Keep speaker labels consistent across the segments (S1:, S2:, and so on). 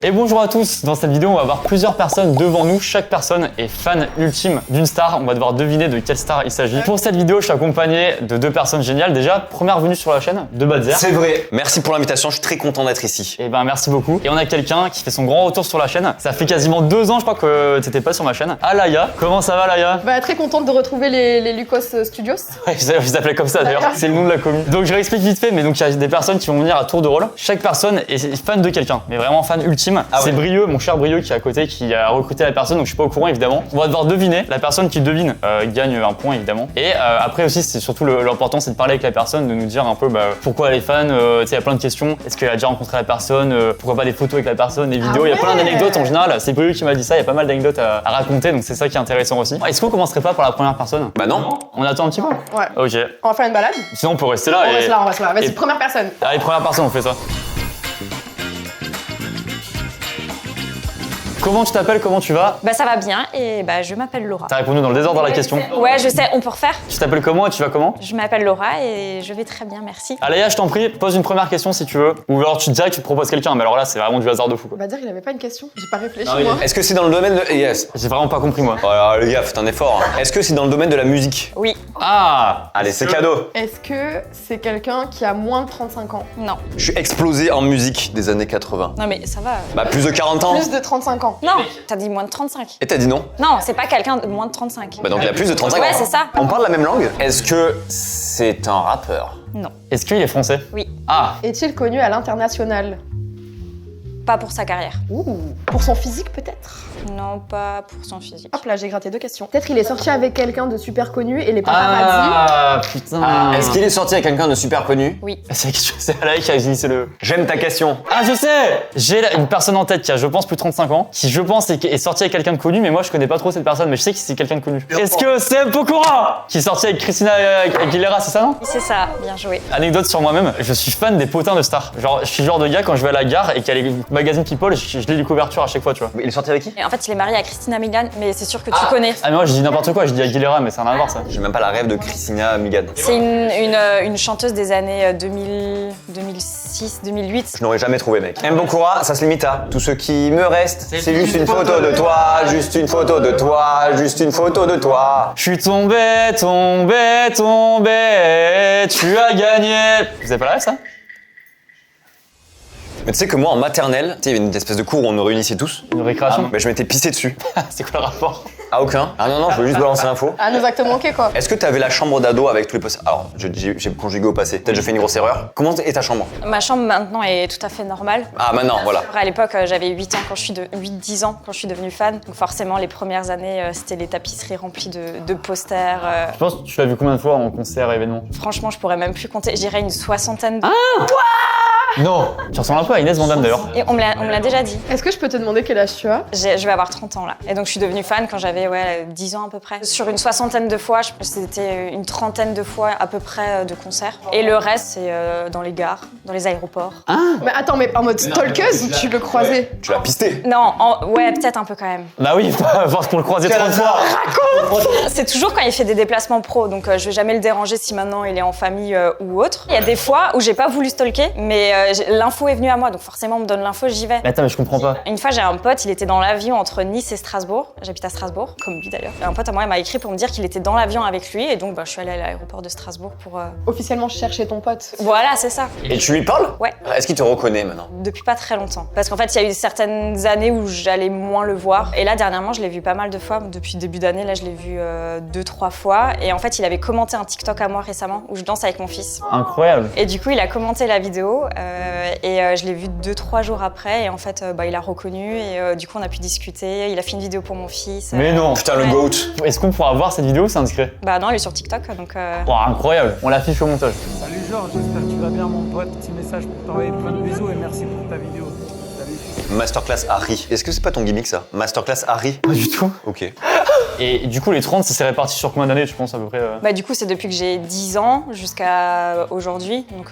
S1: Et bonjour à tous, dans cette vidéo on va voir plusieurs personnes devant nous, chaque personne est fan ultime d'une star, on va devoir deviner de quelle star il s'agit. Pour cette vidéo je suis accompagné de deux personnes géniales, déjà première venue sur la chaîne de Badzer.
S2: C'est vrai, merci pour l'invitation, je suis très content d'être ici.
S1: Et ben merci beaucoup. Et on a quelqu'un qui fait son grand retour sur la chaîne, ça fait quasiment 2 ans je crois que t'étais pas sur ma chaîne. Alaya, comment ça va Alaya?
S3: Bah très contente de retrouver les Lucas Studios.
S1: Ouais, je les appelais comme ça d'ailleurs, c'est le nom de la commune. Donc je réexplique vite fait, mais donc il y a des personnes qui vont venir à tour de rôle. Chaque personne est fan de quelqu'un, mais vraiment fan ultime.
S2: Ah
S1: c'est
S2: ouais.
S1: Brieux, mon cher Brieux qui est à côté, qui a recruté la personne, donc je suis pas au courant évidemment. On va devoir deviner. La personne qui devine gagne un point évidemment. Et après aussi, c'est surtout l'important, c'est de parler avec la personne, de nous dire un peu pourquoi elle est fan. Tu sais, il y a plein de questions. Est-ce qu'elle a déjà rencontré la personne? Pourquoi pas des photos avec la personne, des vidéos? Il y a plein d'anecdotes en général. C'est Brieux qui m'a dit ça. Il y a pas mal d'anecdotes à raconter, donc c'est ça qui est intéressant aussi. Est-ce qu'on commencerait pas par la première personne?
S2: Bah non.
S1: On attend un petit peu.
S3: Ouais.
S1: Ok.
S3: On va faire une balade.
S1: Sinon on peut rester là.
S3: On reste là, on reste là. Vas-y,
S1: et-
S3: première personne.
S1: Allez, première personne, on fait ça. Comment tu t'appelles? Comment tu vas?
S4: Bah ça va bien et bah je m'appelle Laura.
S1: T'as répondu dans le désordre à la question.
S4: Ouais je sais, on peut refaire.
S1: Tu t'appelles comment et tu vas comment?
S4: Je m'appelle Laura et je vais très bien, merci.
S1: Alaya, je t'en prie, pose une première question si tu veux. Ou alors tu te dirais que tu te proposes quelqu'un, mais alors là c'est vraiment du hasard de fou quoi.
S3: On va dire qu'il avait pas une question. J'ai pas réfléchi
S1: oui.
S3: moi.
S2: Est-ce que c'est dans le domaine de... Yes.
S1: J'ai vraiment pas compris moi.
S2: Oh là, les gars, faites un effort. Hein. Est-ce que c'est dans le domaine de la musique?
S4: Oui,
S1: Ah!
S2: Allez, c'est cadeau.
S3: Est-ce que c'est quelqu'un qui a moins de 35 ans?
S4: non.
S2: Je suis explosé en musique des années 80.
S4: Non mais ça va.
S2: Bah plus de 40 ans.
S3: Plus de 35 ans.
S4: Non, t'as dit moins de 35.
S2: Et t'as dit non?
S4: Non, c'est pas quelqu'un de moins de 35.
S2: Bah donc il a plus de 35
S4: Ouais,
S2: ans.
S4: c'est ça.
S2: On parle la même langue? Est-ce que c'est un rappeur?
S4: Non.
S1: Est-ce qu'il est français?
S4: Oui,
S1: Ah!
S3: Est-il connu à l'international?
S4: pas pour sa carrière.
S3: Ouh. Pour son physique peut-être?
S4: Non, pas pour son physique.
S3: Hop là, j'ai gratté 2 questions. Peut-être qu'il est sorti avec quelqu'un de super connu et les paparazzi.
S1: Ah putain!
S2: Est-ce qu'il est sorti avec quelqu'un de super connu?
S4: Oui.
S1: C'est Alaya qui a initié le...
S2: J'aime ta question.
S1: Ah je sais! J'ai une personne en tête qui a je pense plus de 35 ans, qui je pense est sortie avec quelqu'un de connu, mais moi je connais pas trop cette personne, mais je sais que c'est quelqu'un de connu. Est-ce que c'est Pokora? Qui est sorti avec Christina Aguilera, c'est ça non?
S4: Oui, c'est ça, bien joué.
S1: Anecdote sur moi-même, je suis fan des potins de stars. Genre, je suis le genre de gars quand je vais à la gare et qu'il y a les magazines People, je lis les couvertures à chaque fois, tu vois.
S2: Il est sorti avec qui?
S4: Et en fait, il est marié à Christina Milian, mais c'est sûr que tu connais.
S1: Ah mais moi je dis n'importe quoi, je dis Aguilera, mais ça n'a rien à voir ça.
S2: J'ai même pas la rêve de Christina Milian.
S4: C'est une chanteuse des années 2000, 2006, 2008.
S2: Je n'aurais jamais trouvé, mec. M. Bokura, ça se limite à tout ce qui me reste. C'est juste une photo de toi, juste une photo de toi, juste une photo de toi.
S1: Je suis tombé, tu as gagné. Vous avez pas la rêve ça?
S2: Mais tu sais que moi en maternelle, tu sais, il y avait une espèce de cours où on nous réunissait tous.
S1: Une récréation?
S2: Mais je m'étais pissé dessus.
S1: C'est quoi le rapport?
S2: Ah aucun? Ah non, non, je voulais juste balancer l'info.
S3: Ah, nos actes manqués quoi.
S2: Est-ce que t'avais la chambre d'ado avec tous les postes? Alors, j'ai conjugué au passé. Peut-être je fais une grosse erreur. Comment est ta chambre?
S4: Ma chambre maintenant est tout à fait normale.
S2: Ah maintenant, voilà.
S4: À l'époque, j'avais 8 ans quand je suis 8-10 ans quand je suis devenue fan. Donc forcément, les premières années, c'était les tapisseries remplies de posters.
S1: Je pense que tu l'as vu combien de fois en concert, événement?
S4: Franchement, je pourrais même plus compter. Je dirais une 60aine.
S1: Non! Tu ressembles un peu à Inès Vandamme d'ailleurs.
S4: Et on me l'a déjà dit.
S3: Est-ce que je peux te demander quel âge tu as?
S4: Je vais avoir 30 ans là. Et donc je suis devenue fan quand j'avais 10 ans à peu près. Sur une 60aine de fois, c'était une 30aine de fois à peu près de concerts. Et le reste, c'est dans les gares, dans les aéroports.
S3: Mais attends, mais en mode stalkeuse ou tu le croisais?
S2: Tu l'as pisté.
S4: Non, ouais, peut-être un peu quand même.
S1: Bah oui, parce qu'on le croisait 30 fois.
S4: C'est toujours quand il fait des déplacements pro, donc je vais jamais le déranger si maintenant il est en famille ou autre. Il y a des fois où j'ai pas voulu stalker, mais l'info est venue à moi, donc forcément on me donne l'info, j'y vais.
S1: Mais attends, mais je comprends pas.
S4: Une fois j'ai un pote, il était dans l'avion entre Nice et Strasbourg, j'habite à Strasbourg, comme lui d'ailleurs. Et un pote à moi il m'a écrit pour me dire qu'il était dans l'avion avec lui, et donc je suis allée à l'aéroport de Strasbourg pour...
S3: Officiellement chercher ton pote.
S4: Voilà, c'est ça.
S2: Et tu lui parles?
S4: Ouais.
S2: Est-ce qu'il te reconnaît maintenant?
S4: Depuis pas très longtemps. Parce qu'en fait, il y a eu certaines années où j'allais moins le voir. Et là, dernièrement, je l'ai vu pas mal de fois. Depuis le début d'année, là, je l'ai vu 2-3 fois. Et en fait, il avait commenté un TikTok à moi récemment où je danse avec mon fils.
S1: Incroyable.
S4: Et du coup, il a commenté la vidéo et je l'ai vu 2-3 jours après. Et en fait, il a reconnu et du coup, on a pu discuter. Il a fait une vidéo pour mon fils.
S1: Mais non.
S2: Putain, le
S4: Ouais.
S2: GOAT.
S1: Est-ce qu'on pourra voir cette vidéo? C'est indiscret.
S4: Bah non, il est sur TikTok, donc...
S1: Wow, incroyable. On l'affiche au montage.
S5: Salut Georges, j'espère que tu vas bien mon pote. Petit message pour t'envoyer plein de bisous et merci pour ta vidéo. Salut.
S2: Masterclass Harry. Est-ce que c'est pas ton gimmick ça? Masterclass Harry?
S1: Pas du tout.
S2: Ok.
S1: Et du coup, les 30, ça s'est réparti sur combien d'années, tu penses, à peu près
S4: Bah du coup, c'est depuis que j'ai 10 ans jusqu'à aujourd'hui. Donc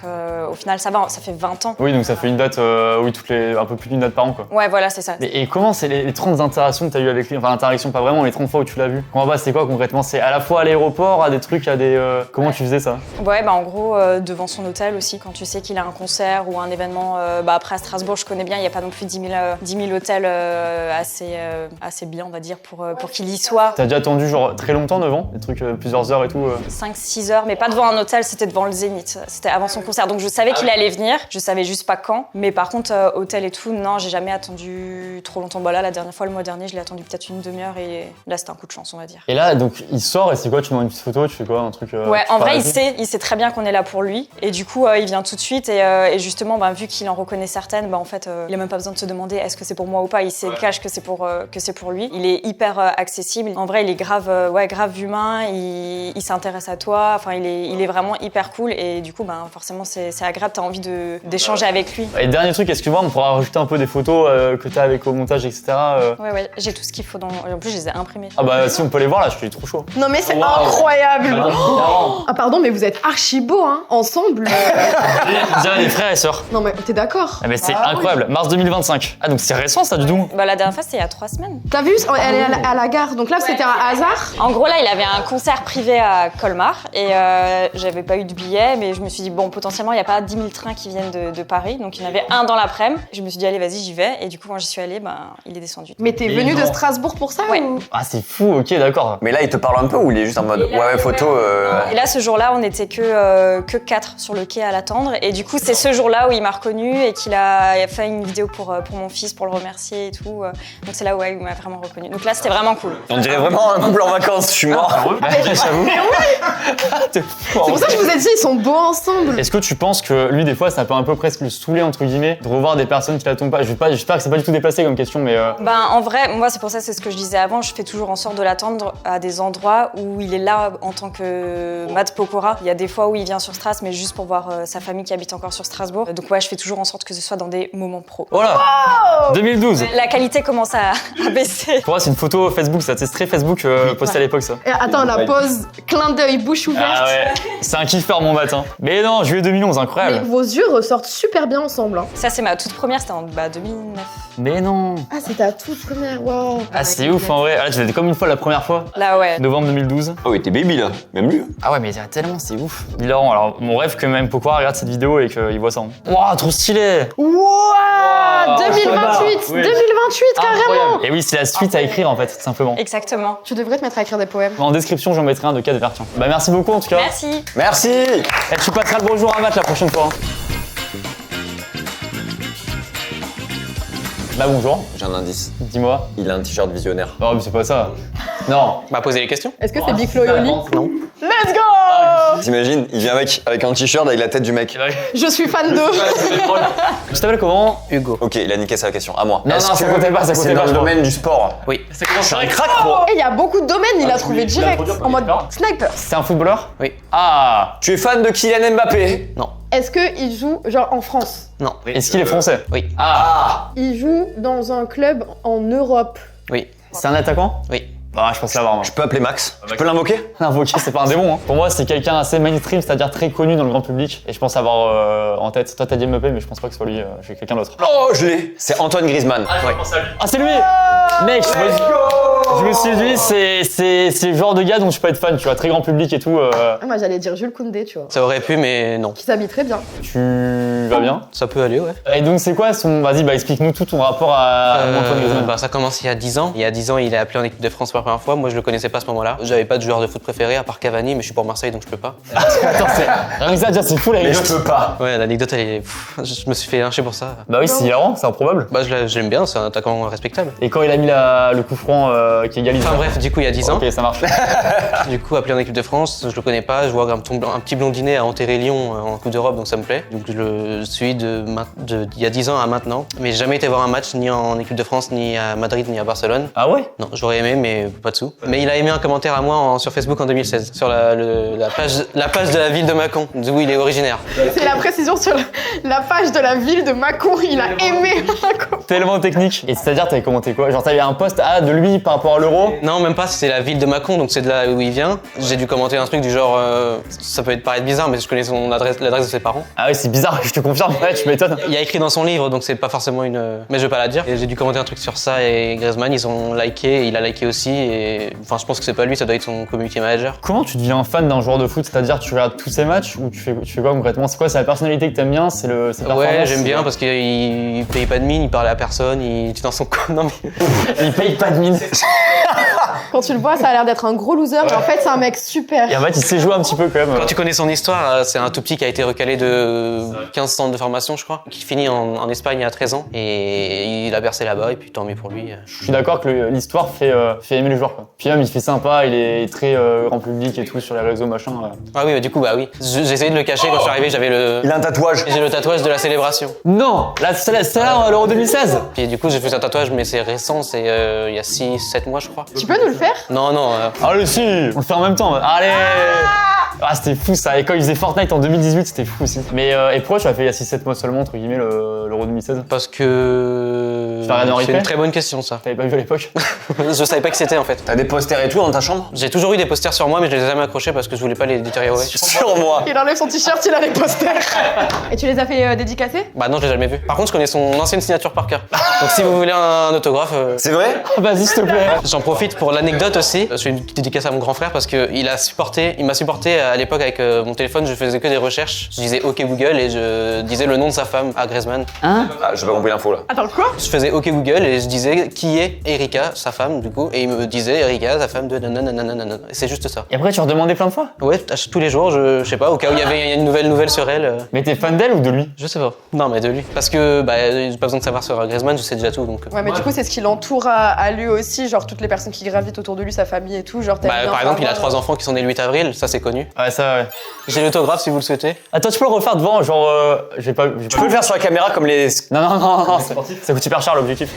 S4: au final, ça va, ça fait 20 ans.
S1: Oui, donc ça fait une date, oui, un peu plus d'une date par an, quoi.
S4: Ouais, voilà, c'est ça.
S1: Et comment c'est les 30 interactions que tu as eues avec lui? Enfin, interactions, pas vraiment, les 30 fois où tu l'as vu. Comment c'est quoi concrètement? C'est à la fois à l'aéroport, à des trucs, à des. Comment tu faisais ça?
S4: Ouais, bah en gros, devant son hôtel aussi, quand tu sais qu'il a un concert ou un événement. Bah après, à Strasbourg, je connais bien, il n'y a pas non plus 10 000 hôtels assez bien, on va dire, pour qu'il y soit.
S1: T'as déjà attendu genre très longtemps devant? Des trucs plusieurs heures et tout
S4: 5-6 heures, mais pas devant un hôtel, c'était devant le Zénith. C'était avant son concert. Donc je savais qu'il allait venir, je savais juste pas quand. Mais par contre, hôtel et tout, non, j'ai jamais attendu trop longtemps. Bah là, la dernière fois, le mois dernier, je l'ai attendu peut-être une demi-heure et là, c'était un coup de chance, on va dire.
S1: Et là, donc, il sort et c'est quoi? Tu demandes une petite photo, tu fais quoi? Un truc
S4: ouais,
S1: tu
S4: en vrai,
S1: parles
S4: il sait très bien qu'on est là pour lui. Et du coup, il vient tout de suite. Et justement, bah, vu qu'il en reconnaît certaines, bah, en fait, il a même pas besoin de se demander est-ce que c'est pour moi ou pas. Il sait cache que c'est pour lui. Il est hyper accessible. En vrai, il est grave humain. Il s'intéresse à toi. Enfin, il est vraiment hyper cool. Et du coup, bah, forcément, c'est agréable. T'as envie d'échanger avec lui.
S1: Et dernier truc, excuse-moi, on pourra rajouter un peu des photos que t'as avec au montage, etc.
S4: Ouais, j'ai tout ce qu'il faut. En plus, je les ai imprimées.
S1: Ah bah si on peut les voir là, je suis trop chaud.
S3: Non mais c'est
S1: Wow.
S3: incroyable.
S1: Oh.
S3: Ah pardon, mais vous êtes archi beaux, hein, ensemble.
S1: On dirait des frères et sœurs.
S3: Non mais t'es d'accord?
S1: Ah mais c'est incroyable, mars 2025. Ah donc c'est récent ça du tout.
S4: Bah, la dernière fois, c'était il y a 3 semaines.
S3: T'as vu? Elle est à la gare, donc là c'était un hasard.
S4: En gros, là, il avait un concert privé à Colmar et j'avais pas eu de billet, mais je me suis dit, bon, potentiellement, il n'y a pas 10 000 trains qui viennent de Paris, donc il y en avait un dans l'après-midi. Je me suis dit, allez, vas-y, j'y vais. Et du coup, quand j'y suis allée, ben, il est descendu.
S3: Mais t'es
S1: Et
S3: venu de
S1: non.
S3: Strasbourg pour ça
S4: Ouais.
S3: ou...
S1: Ah c'est fou, ok d'accord.
S2: Mais là, il te parle un peu ou il est juste en mode ouais, photo.
S4: Et là, ce jour-là, on n'était que 4 sur le quai à l'attendre. Et du coup, c'est ce jour-là où il m'a reconnue et qu'il a fait une vidéo pour mon fils, pour le remercier et tout. Donc c'est là où il m'a vraiment reconnue. Donc là, c'était vraiment cool.
S2: On dirait vraiment un couple en vacances, je suis mort.
S1: J'avoue.
S3: C'est pour ça que je vous ai dit, ils sont beaux ensemble.
S1: Est-ce que tu penses que lui des fois ça peut un peu presque le saouler entre guillemets de revoir des personnes qui l'attendent pas? J'espère que c'est pas du tout déplacé comme question mais
S4: Ben, en vrai, moi, c'est pour ça, c'est ce que je disais avant, je fais toujours en sorte de l'attendre à des endroits où il est là en tant que Matt Pokora. Il y a des fois où il vient sur Stras, mais juste pour voir sa famille qui habite encore sur Strasbourg. Donc ouais, je fais toujours en sorte que ce soit dans des moments pro.
S1: voilà. 2012.
S4: La qualité commence à baisser.
S1: Pour moi c'est une photo Facebook ça, c'est très Facebook posté à l'époque ça.
S3: Et attends, la pause, clin d'œil, bouche ouverte.
S1: Ah ouais, c'est un kiffeur mon matin. Mais non, juillet 2011,
S3: Mais
S1: incroyable.
S3: vos yeux ressortent super bien ensemble. Hein.
S4: Ça, c'est ma toute première, c'était en 2009.
S1: Mais non.
S3: Ah, c'est ta toute première, waouh.
S1: Ah c'est ouf en vrai. Ah, là tu l'as comme une fois la première fois,
S4: Là, ouais.
S1: novembre 2012.
S2: Oh, il était baby là, même lui.
S1: Ah ouais mais il y a tellement, c'est ouf. Hilarant, alors mon rêve que même Pokora regarde cette vidéo et qu'il voit ça. Waouh, trop stylé.
S3: Wouah, 2028,
S1: Oui.
S3: 2028 carrément.
S1: Incroyable. Et oui, c'est la suite à écrire en fait, tout simplement.
S4: Exactement.
S3: Tu devrais te mettre à écrire des poèmes.
S1: En description, j'en mettrai un de 4 versions. Bah merci beaucoup en tout cas.
S4: Merci.
S2: Merci.
S1: Et tu passeras le bonjour à Matt la prochaine fois. Bah bonjour,
S2: J'ai un indice.
S1: dis-moi.
S2: Il a un t-shirt visionnaire.
S1: Non mais c'est pas ça. Non.
S6: Bah, poser les questions.
S3: Est-ce que c'est Big Flo et Oli?
S6: Non.
S3: Let's go.
S2: T'imagines, il vient avec un t-shirt avec la tête du mec.
S3: Je suis fan de.
S1: Tu t'appelles comment?
S6: Hugo.
S2: Ok, il a niqué sa question. À moi.
S1: Non,
S2: Est-ce
S1: non, ça
S2: que
S1: comptait pas, ça
S2: c'est
S1: comptait
S2: dans
S1: pas,
S2: le
S1: je crois.
S2: domaine du sport.
S6: Oui.
S1: C'est comment ça?
S2: Crac pro.
S3: Et il y a beaucoup de domaines, il a trouvé direct. En mode sniper.
S1: C'est un footballeur?
S6: Oui.
S1: Ah.
S2: Tu es fan de Kylian Mbappé?
S6: Non.
S3: Est-ce qu'il joue, genre, en France?
S6: Non.
S1: Est-ce qu'il est français?
S6: Oui.
S1: Ah.
S3: Il joue dans un club en Europe.
S6: Oui.
S1: C'est un attaquant?
S6: Oui.
S1: Bah je pense savoir moi.
S2: Je peux appeler Max? Je peux l'invoquer?
S1: Invoqué, c'est pas un démon. Hein. Pour moi, c'est quelqu'un assez mainstream, c'est-à-dire très connu dans le grand public. Et je pense avoir en tête. Toi, t'as dit Mbappé, mais je pense pas que ce soit lui. J'ai quelqu'un d'autre.
S2: Oh, je l'ai. C'est Antoine Griezmann. Ouais.
S1: Ah, c'est lui! Mec, je me suis dit, c'est le genre de gars dont tu peux être fan, tu vois, très grand public et tout.
S3: Ah, moi j'allais dire Jules Koundé, tu vois.
S6: Ça aurait pu, mais non.
S3: Qui s'habille très bien.
S1: Tu vas bien?
S6: Ça peut aller, ouais.
S1: Et donc, c'est quoi son. Vas-y, bah explique-nous tout ton rapport à Antoine Griezmann.
S6: Bah, ça commence il y a 10 ans. Il y a 10 ans, il est appelé en équipe de France pour la première fois. Moi, je le connaissais pas à ce moment-là. J'avais pas de joueur de foot préféré à part Cavani, mais je suis pour Marseille donc je peux pas.
S1: Attends, rien que ça, déjà, c'est fou la
S2: Mais je
S1: anecdote.
S2: peux pas.
S6: Ouais, l'anecdote, elle est. Je me suis fait lyncher pour ça.
S1: Bah oui, c'est hilarant, c'est improbable.
S6: Bah, je l'aime bien, c'est un attaquant respectable.
S1: Et quand il a mis le coup franc qui égalise.
S6: Enfin bref, du coup, il y a 10 ans.
S1: Ok, ça marche.
S6: Du coup, appelé en équipe de France, je le connais pas. Je vois un petit blondinet à enterrer Lyon en Coupe d'Europe, donc ça me plaît. Donc je le suis il y a 10 ans à maintenant. Mais j'ai jamais été voir un match ni en équipe de France, ni à Madrid, ni à Barcelone.
S1: Ah ouais?
S6: Non, j'aurais aimé, mais pas de sous. Mais il a aimé un commentaire à moi sur Facebook en 2016, sur la page de la ville de Mâcon, d'où il est originaire.
S3: C'est la précision sur la page de la ville de Mâcon. Il a aimé Mâcon.
S1: Tellement technique. Et c'est-à-dire, t'avais commenté quoi? Genre, t'avais un post de lui par rapport rapport à l'euro.
S6: Non, même pas, c'est la ville de Mâcon, donc c'est de là où il vient. J'ai dû commenter un truc du genre, ça peut paraître bizarre, mais je connais l'adresse de ses parents.
S1: Ah ouais, c'est bizarre, je te confirme, ouais, tu m'étonnes.
S6: Il y a écrit dans son livre, donc c'est pas forcément une... Mais je vais pas la dire. Et j'ai dû commenter un truc sur ça et Griezmann, ils ont liké, il a liké aussi. Et enfin, je pense que c'est pas lui, ça doit être son community manager.
S1: Comment tu deviens fan d'un joueur de foot? C'est-à-dire, tu regardes tous ses matchs ou tu fais quoi concrètement? C'est quoi? C'est la personnalité que t'aimes bien? C'est ses performances?
S6: Ouais, j'aime bien parce qu'il paye pas de mine, il parlait à personne, il était dans son coin. Non mais...
S1: Il paye pas de mine.
S3: Quand tu le vois, ça a l'air d'être un gros loser, mais en fait, c'est un mec super.
S1: Et en fait, il sait jouer un petit peu quand même.
S6: Quand tu connais son histoire, c'est un tout petit qui a été recalé de 15 centres de formation, je crois, qui finit en Espagne à 13 ans. Et il a bercé là-bas, et puis tant mieux pour lui.
S1: Je suis d'accord que l'histoire fait aimer le joueur, quoi. Puis même, il fait sympa, il est très grand public et tout sur les réseaux, machin.
S6: Ah oui, du coup, bah oui. J'ai essayé de le cacher quand je suis arrivé, j'avais le...
S2: Il a un tatouage.
S6: J'ai le tatouage de la célébration.
S1: Non, c'est là, l'Euro 2016.
S6: Puis du coup, j'ai fait un tatouage, mais c'est récent, c'est il y a 6-7 mois, je crois.
S3: Tu peux nous le faire?
S6: Non.
S1: Allez, si, on le fait en même temps. Allez. Ah, c'était fou ça. Et quand ils faisaient Fortnite en 2018, c'était fou aussi. Mais et pourquoi tu l'as fait il y a 6-7 mois seulement, entre guillemets, l'Euro 2016?
S6: Parce que...
S1: Tu l'as regardé en
S6: C'est
S1: replay?
S6: une très bonne question, ça.
S1: T'avais pas vu à l'époque?
S6: Je savais pas que c'était, en fait.
S2: T'as des posters et tout dans ta chambre?
S6: J'ai toujours eu des posters sur moi, mais je les ai jamais accrochés parce que je voulais pas les détériorer.
S2: Sur moi.
S3: Il enlève son t-shirt, il a les posters. Et tu les as fait dédicacer?
S6: Bah non, je l'ai jamais vu. Par contre, je connais son ancienne signature par cœur. Donc si vous voulez un autographe...
S2: C'est vrai?
S1: Vas-y, s'il te plaît.
S6: J'en profite pour l'anecdote aussi. Je fais une petite dédicace à mon grand frère parce qu'il m'a supporté à l'époque avec mon téléphone. Je faisais que des recherches. Je disais OK Google et je disais le nom de sa femme à Griezmann.
S2: Ah, j'ai pas compris l'info là.
S3: Attends, quoi?
S6: Je faisais OK Google et je disais qui est Erika, sa femme du coup. Et il me disait Erika, sa femme de nanana. Et c'est juste ça.
S1: Et après, tu redemandais plein de fois?
S6: Ouais, tous les jours, je sais pas, au cas où il y avait une nouvelle sur elle.
S1: Mais t'es fan d'elle ou de lui?
S6: Je sais pas. Non, mais de lui. Parce que j'ai pas besoin de savoir sur Griezmann, je sais déjà tout donc.
S3: Ouais, mais du coup, c'est ce qui l'entoure à lui aussi, genre toutes les personnes qui gravitent autour de lui, sa famille et tout. Genre, t'aimes bien
S6: Par exemple, il a
S3: savoir,
S6: 3 enfants qui sont nés le 8 avril, ça c'est connu.
S1: Ouais, ça, ouais.
S6: J'ai l'autographe si vous le souhaitez.
S1: Attends, tu peux le refaire devant, genre. J'ai pas.
S2: Tu peux le faire sur la caméra comme les...
S1: Non, ça coûte hyper cher l'objectif.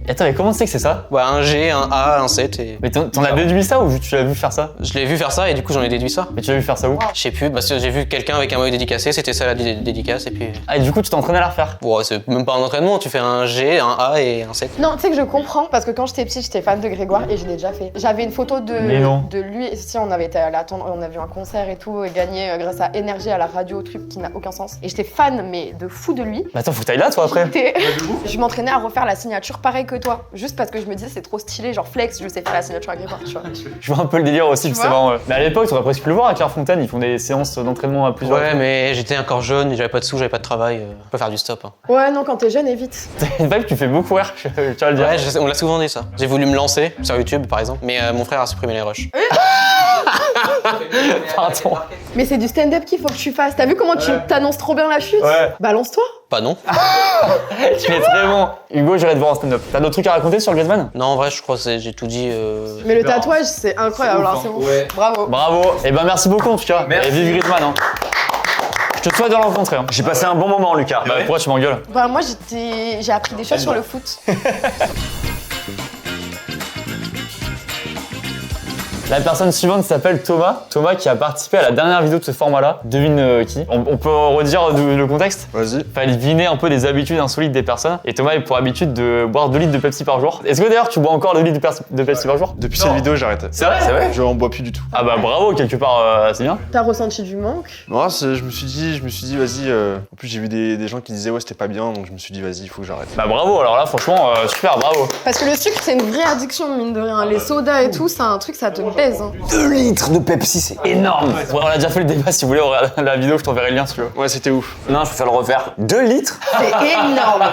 S1: Et attends, mais comment c'est que c'est ça?
S6: Ouais, un G, un A, un 7 et...
S1: Mais t'en as déduit ça ou tu l'as vu faire ça?
S6: Je l'ai vu faire ça et du coup j'en ai déduit ça.
S1: Mais tu l'as vu faire ça où?
S6: Je sais plus, parce que j'ai vu quelqu'un avec un maillot dédicacé, c'était ça la dédicace et puis...
S1: Ah, et du coup, tu t'entraînais à la refaire?
S6: Bon, c'est même pas un entraînement, tu fais un G, un A et un 7.
S3: Non, tu sais que je comprends parce que quand j'étais petite, j'étais fan de Grégoire et je l'ai déjà fait. J'avais une photo de lui. Si on avait été à on a vu un concert et tout et gagné grâce à Énergie à la radio, truc qui n'a aucun sens. Et j'étais fan mais de fou de lui.
S1: Bah attends, faut que t'ailles là toi après.
S3: Je m'entraînais à refaire la signature pareil que toi, juste parce que je me disais c'est trop stylé, genre flex, je sais faire la signature à Grégoire, tu vois.
S1: Je vois un peu le délire aussi,
S3: Tu
S1: c'est
S3: vois
S1: marrant. Mais à l'époque, t'aurais presque pu le voir à Clairefontaine, ils font des séances d'entraînement à plusieurs.
S6: Ouais, mais j'étais encore jeune, j'avais pas de sous, j'avais pas de travail, on peut faire du stop. Hein.
S3: Ouais, non, quand t'es jeune, évite.
S1: C'est une vibe que tu fais beaucoup rire, tu vas le dire.
S6: Ouais, on l'a souvent dit ça. J'ai voulu me lancer sur YouTube par exemple, mais mon frère a supprimé les rushs.
S1: Pardon.
S3: Mais c'est du stand-up qu'il faut que tu fasses. T'as vu comment tu t'annonces trop bien la chute?
S1: Ouais.
S3: Balance-toi.
S6: Pas non.
S1: Tu es très bon. Hugo, j'irai te voir en stand-up. T'as d'autres trucs à raconter sur Griezmann?
S6: Non, en vrai, je crois que j'ai tout dit.
S3: Mais le tatouage, c'est incroyable, alors c'est bon.
S2: Ouais.
S3: Bravo.
S1: Bravo. Et ben merci beaucoup en tout cas.
S2: Merci.
S1: Et vive Griezmann. Hein. Je te souhaite de le rencontrer. Hein.
S2: J'ai passé un bon moment, Lucas.
S1: Bah pourquoi tu m'engueules?
S3: Bah, moi, j'ai appris des choses sur le foot.
S1: La personne suivante s'appelle Thomas. Thomas qui a participé à la dernière vidéo de ce format-là. Devine qui. On peut redire le contexte?
S7: Vas-y.
S1: Fallait deviner un peu des habitudes insolites des personnes. Et Thomas a pour habitude de boire 2 litres de Pepsi par jour. Est-ce que d'ailleurs tu bois encore 2 litres de Pepsi par jour?
S7: Depuis cette vidéo, j'ai arrêté.
S1: C'est vrai? C'est vrai?
S7: Je en bois plus du tout.
S1: Ah bah bravo, quelque part, c'est bien.
S3: T'as ressenti du manque?
S7: Non, je me suis dit, vas-y. En plus, j'ai vu des gens qui disaient ouais, c'était pas bien, donc je me suis dit, vas-y, il faut que j'arrête.
S1: Bah bravo, alors là franchement, super, bravo.
S3: Parce que le sucre, c'est une vraie addiction, mine de rien. Les sodas et tout, c'est un truc, ça te pèse. Hein.
S2: 2 litres de Pepsi, c'est
S1: Énorme. Ouais, on a déjà fait le débat, si vous voulez, on regarde la vidéo, je t'enverrai le lien si tu veux.
S7: Ouais, c'était ouf.
S2: Non, je préfère le refaire. 2 litres?
S3: C'est énorme.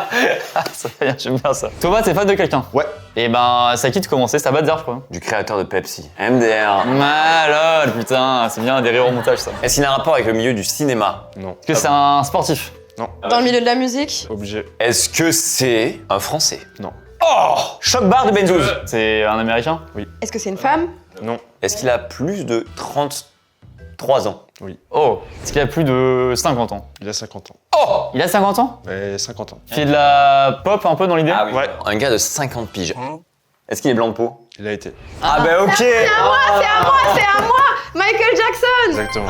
S1: Ça fait bien, j'aime bien ça. Thomas, t'es fan de quelqu'un?
S7: Ouais.
S1: Et ben, c'est à qui de commencer? C'est à Badzer, je crois.
S2: Du créateur de Pepsi. MDR.
S1: Malol, putain, c'est bien des rires au montage ça.
S2: Est-ce qu'il a un rapport avec le milieu du cinéma?
S7: Non.
S1: Est-ce que c'est un sportif?
S7: Non.
S3: Dans le milieu de la musique?
S7: Obligé.
S2: Est-ce que c'est un Français?
S7: Non.
S2: Oh! Choc bar de Benzouz.
S1: C'est un américain?
S3: Est-ce que c'est une femme?
S7: Non.
S2: Est-ce qu'il a plus de 33 ans?
S1: Oh, est-ce qu'il a plus de 50 ans?
S7: Il a 50 ans.
S2: Oh!
S1: Il a 50 ans?
S7: Ouais, 50 ans.
S1: Il fait de la pop un peu dans l'idée?
S2: oui.
S7: Ouais.
S2: Un gars de 50 piges. Est-ce qu'il est blanc de peau?
S7: Il a été.
S2: Ah bah ok!
S3: C'est à moi! Michael Jackson!
S7: Exactement.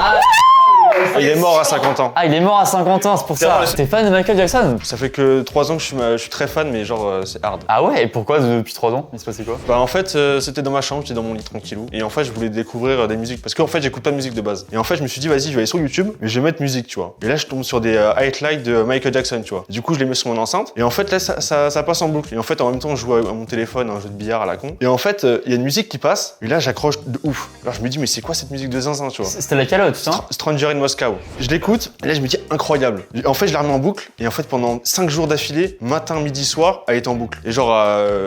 S7: Il est mort à 50 ans.
S1: Ah, il est mort à 50 ans, c'est pour ça. T'es fan de Michael Jackson?
S7: Ça fait que 3 ans que je suis très fan, mais genre c'est hard.
S1: Ah ouais, et pourquoi depuis 3 ans? Il se passait quoi?
S7: Bah en fait c'était dans ma chambre, j'étais dans mon lit tranquillou. Et en fait je voulais découvrir des musiques. Parce qu'en fait j'écoute pas de musique de base. Et en fait je me suis dit vas-y je vais aller sur YouTube, mais je vais mettre musique, tu vois. Et là je tombe sur des highlights de Michael Jackson, tu vois. Du coup je les mets sur mon enceinte. Et en fait là ça passe en boucle. Et en fait en même temps je joue à mon téléphone, un jeu de billard à la con. Et en fait il y a une musique qui passe. Et là j'accroche de ouf. Alors je me dis mais c'est quoi cette musique de zinzin, tu vois.
S1: C'était laquelle, tu sais?
S7: Stranger in Moscow. Je l'écoute, et là je me dis incroyable. En fait je la remets en boucle, et en fait pendant 5 jours d'affilée, matin, midi, soir, elle est en boucle. Et genre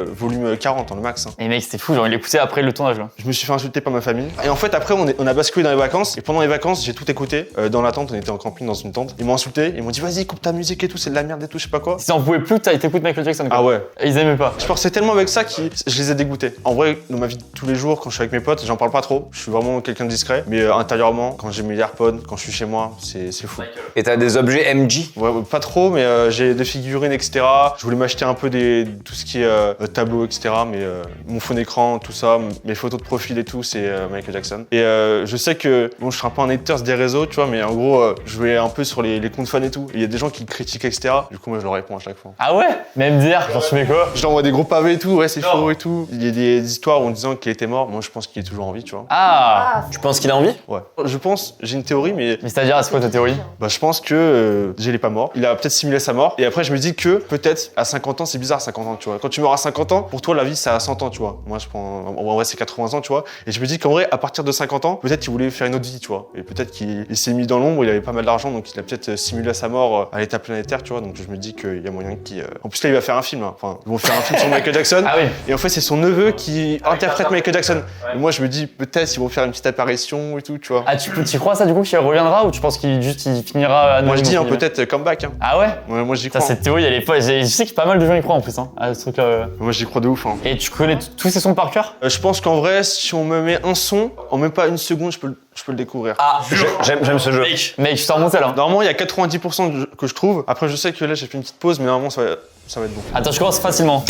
S7: volume 40, le max. Hein.
S1: Et mec, c'était fou, genre il l'écoutait après le tournage là.
S7: Je me suis fait insulter par ma famille. Et en fait après on a basculé dans les vacances, et pendant les vacances j'ai tout écouté. Dans la tente, on était en camping dans une tente. Ils m'ont insulté, ils m'ont dit vas-y coupe ta musique et tout, c'est de la merde et tout, je sais pas quoi.
S1: Si on pouvait plus, t'écoutes Michael Jackson quoi.
S7: Ah ouais.
S1: Et ils aimaient pas.
S7: Je pensais tellement avec ça que je les ai dégoûtés. En vrai, dans ma vie de tous les jours, quand je suis avec mes potes, j'en parle pas trop. Je suis vraiment quelqu'un de discret. Mais intérieurement, quand j'ai mes AirPods, quand je suis chez moi, c'est fou.
S2: Et t'as des objets MJ?
S7: Ouais, pas trop, mais j'ai des figurines, etc. Je voulais m'acheter un peu tout ce qui est tableau, etc. Mais mon fond d'écran, tout ça, mes photos de profil et tout, c'est Michael Jackson. Et je sais que, bon, je serai un peu un haters des réseaux, tu vois, mais en gros, je vais un peu sur les comptes fans et tout. Il y a des gens qui critiquent, etc. Du coup, moi, je leur réponds à chaque fois.
S1: Ah ouais? Mais MDR, j'en souviens quoi?
S7: Je leur envoie des gros pavés et tout, ouais, c'est faux et tout. Il y a des histoires en disant qu'il était mort. Moi, je pense qu'il est toujours en vie, tu vois.
S1: Ah!
S2: Tu penses qu'il a envie?
S7: Ouais. Je pense, j'ai une théorie, mais
S1: Mais c'est-à-dire, c'est quoi ta théorie?
S7: bah, je pense que il est pas mort. Il a peut-être simulé sa mort. Et après, je me dis que peut-être à 50 ans, c'est bizarre 50 ans, tu vois. Quand tu meurs à 50 ans, pour toi, la vie, c'est à 100 ans, tu vois. Moi, je prends. En vrai, c'est 80 ans, tu vois. Et je me dis qu'en vrai, à partir de 50 ans, peut-être qu'il voulait faire une autre vie, tu vois. Et peut-être qu'il s'est mis dans l'ombre, il avait pas mal d'argent, donc il a peut-être simulé sa mort à l'état planétaire, tu vois. Donc je me dis qu'il y a moyen qu'il. En plus, là, il va faire un film. Hein. Enfin, ils vont faire un film sur Michael Jackson.
S1: Ah oui.
S7: Et en fait, c'est son neveu qui interprète Michael Jackson. Et moi, je me dis, peut-être ils vont faire une petite apparition et tout, tu vois.
S1: Ah, tu crois ça du coup qu'il reviendra ou tu penses qu'il finira à
S7: Moi, je dis
S1: anonyme,
S7: peut-être comeback. Hein.
S1: Ah ouais?
S7: Ouais, moi, j'y
S1: Ça,
S7: crois.
S1: cette théorie, elle est pas. Je sais que pas mal de gens y croient en plus, hein, à ce truc là.
S7: Moi, j'y crois de ouf. Hein.
S1: Et tu connais tous ces sons par cœur?
S7: Je pense qu'en vrai, si on me met un son, en même pas une seconde, je peux le découvrir.
S2: Ah, j'aime ce jeu.
S1: Mec, je t'en remonte là.
S7: Normalement, il y a 90% que je trouve. Après, je sais que là, j'ai fait une petite pause, mais normalement, ça va être bon.
S1: Attends, je commence facilement.